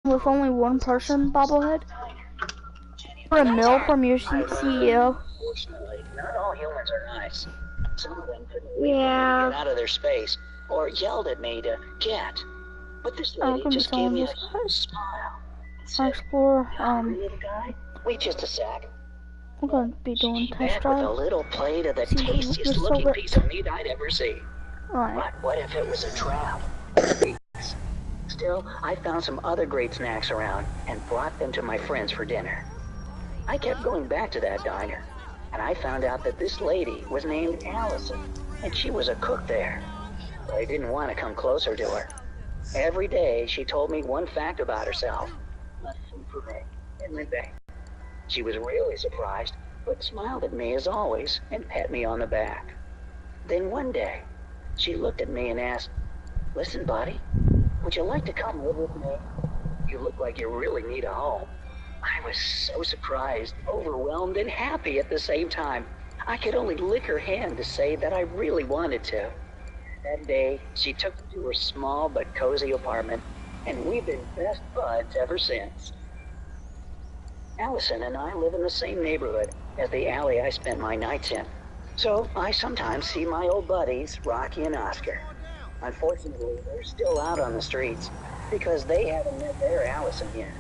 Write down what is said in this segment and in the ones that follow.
with only one person bobblehead? For a meal from your CEO? Fortunately, not all humans are nice. Some of them couldn't wait for me to get out of their space, or yelled at me to get. But this lady just gave me a huge smile. I explore, Hungry little guy? Wait just a sec. we're going to be doing test Back with a drive. little plate of the See, tastiest looking piece of meat I'd ever seen. Right. But what if it was a trap? Still, I found some other great snacks around and brought them to my friends for dinner. I kept going back to that diner, and I found out that this lady was named Allison, and she was a cook there. But I didn't want to come closer to her. Every day, she told me one fact about herself. Left food for me, and went back. She was really surprised, but smiled at me as always and pat me on the back. Then one day, she looked at me and asked, "Listen, buddy, would you like to come live with me? You look like you really need a home." I was so surprised, overwhelmed, and happy at the same time. I could only lick her hand to say that I really wanted to. That day, she took me to her small but cozy apartment, and we've been best buds ever since. Allison and I live in the same neighborhood as the alley I spent my nights in. So I sometimes see my old buddies, Rocky and Oscar. Unfortunately, they're still out on the streets because they haven't met their Allison yet.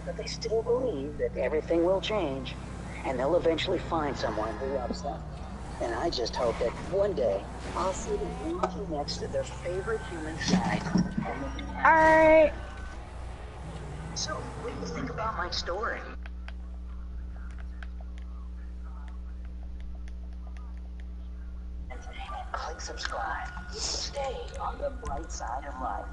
But they still believe that everything will change, and they'll eventually find someone who loves them. And I just hope that one day I'll see them walking next to their favorite human side. Alright. So, what do you think about my story? And click subscribe. Stay on the bright side of life.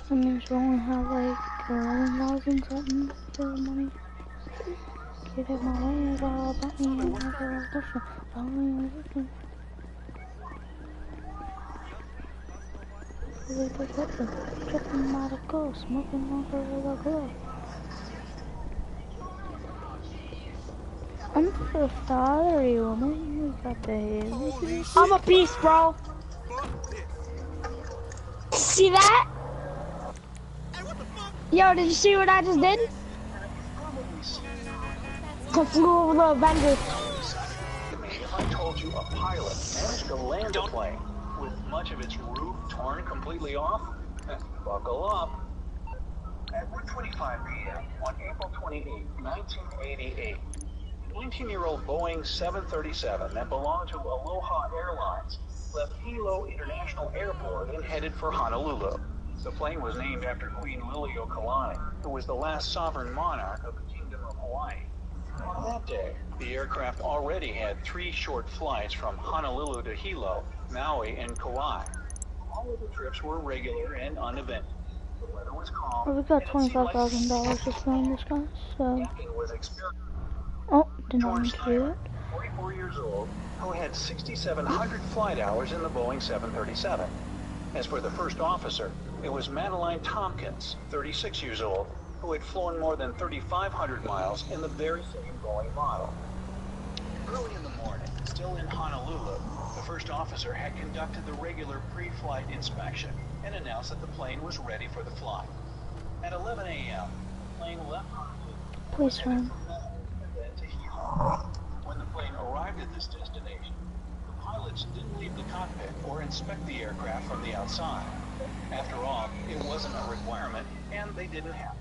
That means we only have like 11,000 something for money. Get it my way, about me, I'm so sorry, woman. You got the head. I'm a beast, bro. See that? Yo, did you see what I just did? I flew over the Avengers. If I told you a pilot managed to land a plane with much of its roof torn completely off, buckle up. At 1:25 p.m. on April 28, 1988, a 19-year-old Boeing 737 that belonged to Aloha Airlines left Hilo International Airport and headed for Honolulu. The plane was named after Queen Liliuokalani, who was the last sovereign monarch of the Kingdom of Hawaii. On that day, the aircraft already had 3 short flights from Honolulu to Hilo, Maui, and Kauai. All of the trips were regular and uneventful. The weather was calm. Well, we got $25,000 to spend this guy, so. Oh, did not mean to do that. 44 years old, who had 6,700 flight hours in the Boeing 737. As for the first officer, it was Madeline Tompkins, 36 years old, who had flown more than 3,500 miles in the very same Boeing model. Early in the morning, still in Honolulu, the first officer had conducted the regular pre-flight inspection and announced that the plane was ready for the flight. At 11 a.m., the plane left Honolulu. Please run. When the plane arrived at this destination, the pilots didn't leave the cockpit or inspect the aircraft from the outside. After all, it wasn't a requirement, and they didn't have to.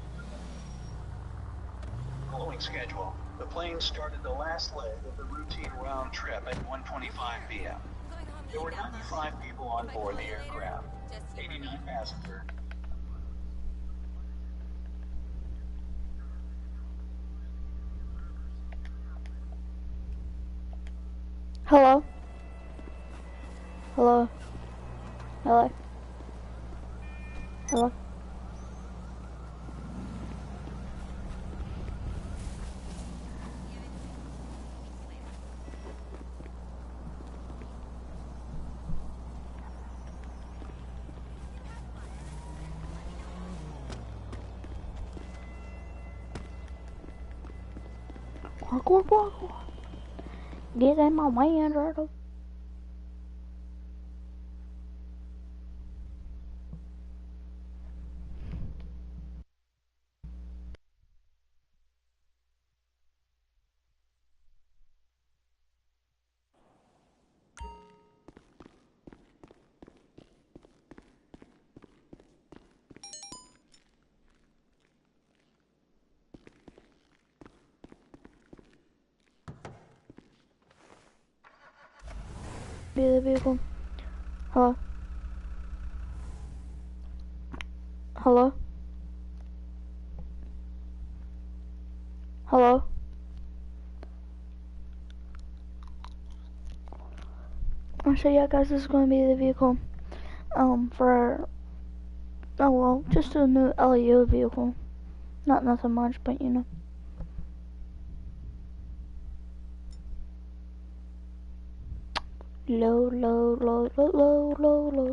Following schedule, the plane started the last leg of the routine round trip at 1:25 p.m. There were 95 people on board the aircraft, 89 passengers. Hello? Hello? Hello? Hello? Awkward, awkward. Get in my way, turtle. Be the vehicle. Hello? Hello? Hello? So yeah guys, this is going to be the vehicle, for, oh well, just a new LEO vehicle. Not nothing much, but you know. Low, low, low, low, low, low, low,